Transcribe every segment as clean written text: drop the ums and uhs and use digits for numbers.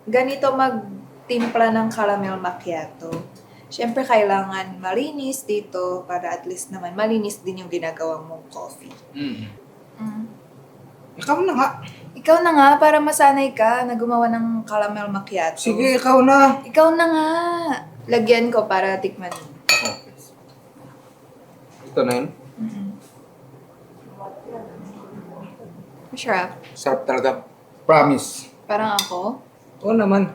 ganito magtimpla ng caramel macchiato. Siyempre, kailangan malinis dito para at least naman malinis din yung ginagawa mong coffee. Mm. Ikaw na nga. Ikaw na nga, para masanay ka na gumawa ng caramel macchiato. Sige, ikaw na. Ikaw na nga. Lagyan ko para tikman mo. Okay. Ito na yun. Masarap. Sarap talaga. Promise. Parang ako. Oo naman.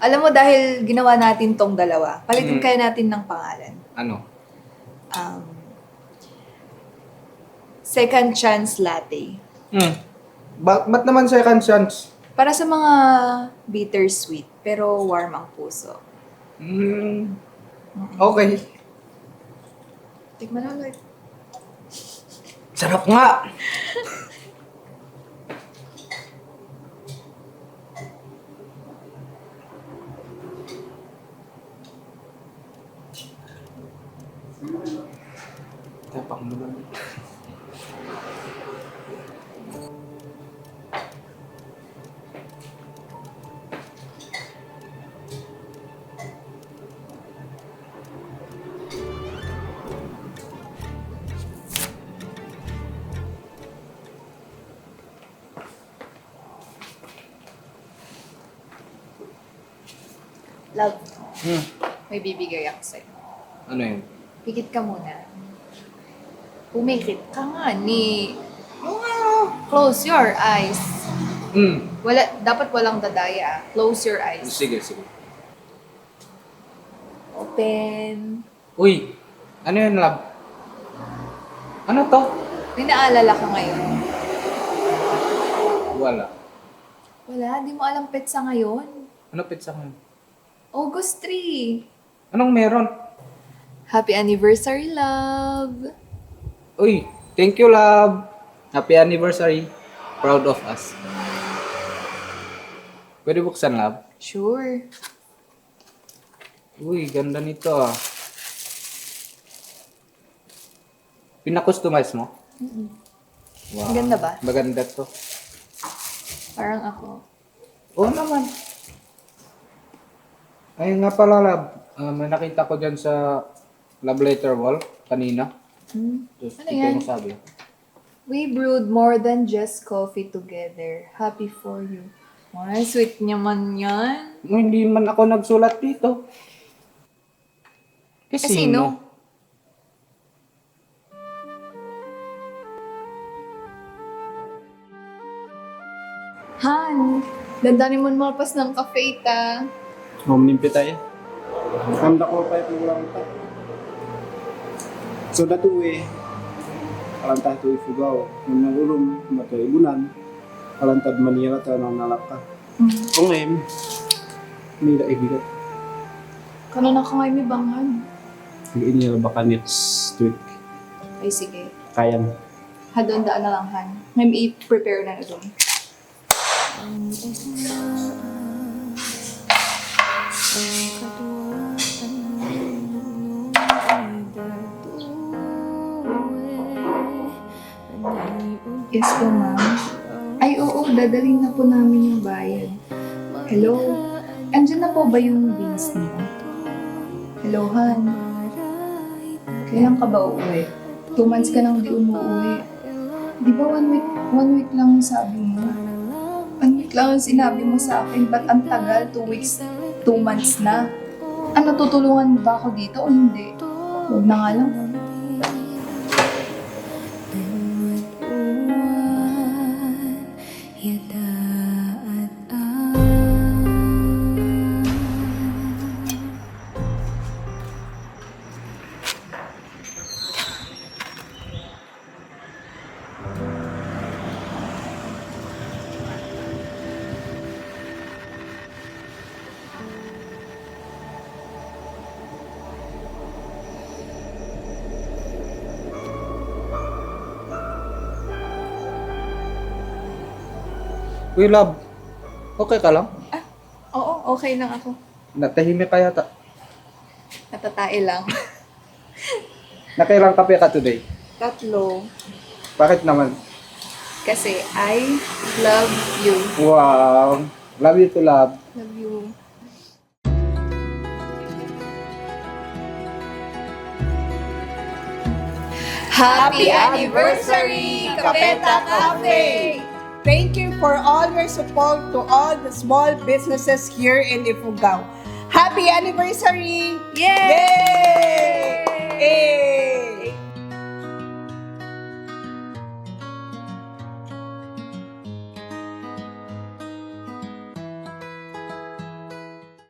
Alam mo, dahil ginawa natin tong dalawa, palitin kaya natin ng pangalan. Ano? Second Chance Latte. Ba't naman second chance? Para sa mga bittersweet, pero warm ang puso. Okay. Tikman na ulit. Sarap nga. Tapang mo lang. Love, may bibigay ako sa'yo. Ano yun? Pikit ka muna. Pumikit ka nga ni... Close your eyes. Dapat walang dadaya. Close your eyes. Sige. Open. Uy! Ano yun, love? Ano to? May naalala ka ngayon? Wala. Wala, di mo alam petsa ngayon. Ano pizza ngayon? August 3. Anong meron? Happy anniversary, love. Uy! Thank you, love! Happy anniversary. Proud of us. Pwede buksan, love? Sure. Uy, ganda nito ah. Pinakustomize mo? Wow. Ganda ba? Maganda to. Parang ako. Oo naman. Ay nga pala, love. May nakita ko dyan sa love letter wall kanina. Tapos Ano ito yan? yung sabi. We brewed more than just coffee together. Happy for you. Ay, sweet naman yan. Hindi man ako nagsulat dito. Sino? Han, dandanin mo malpas ng cafe ta. Mamnimpi tayo. Handa ko pa yung ulang ta. So datuwe, alantah tu ifugaw. Nung nangulong, mato ibunan. Alantad Manila ta nang nalaka. O ngayon, nila ibigat. Kano na ka ngayon may bangan? Hindi baka next week. Ay, sige. Kayan. Hadon daan na lang, Han. Ngayon i-prepare na doon. Yes po, ma'am. Ay, oo. Dadaling na po namin yung bayad. Hello? Andyan na po ba yung beans niyo? Hello, Han. Kailan ka ba uuwi? 2 months ka nang di umuwi. Di ba 1 week lang sabi mo? 1 week lang ang sinabi mo sa akin. Ba't ang tagal? 2 weeks, 2 months na. Ano, tutulungan mo ba ako dito o hindi? Huwag na nga lang. Uy, love. Okay ka lang? Oo, okay lang ako. Natahimik ka yata. Natatae lang. Nakailang kape ka today? 3. Bakit naman? Kasi I love you. Wow. Love you to love. Love you. Happy anniversary, Kapeta Cafe! Thank you for all your support to all the small businesses here in Ifugao. Happy anniversary! Yay! Yay!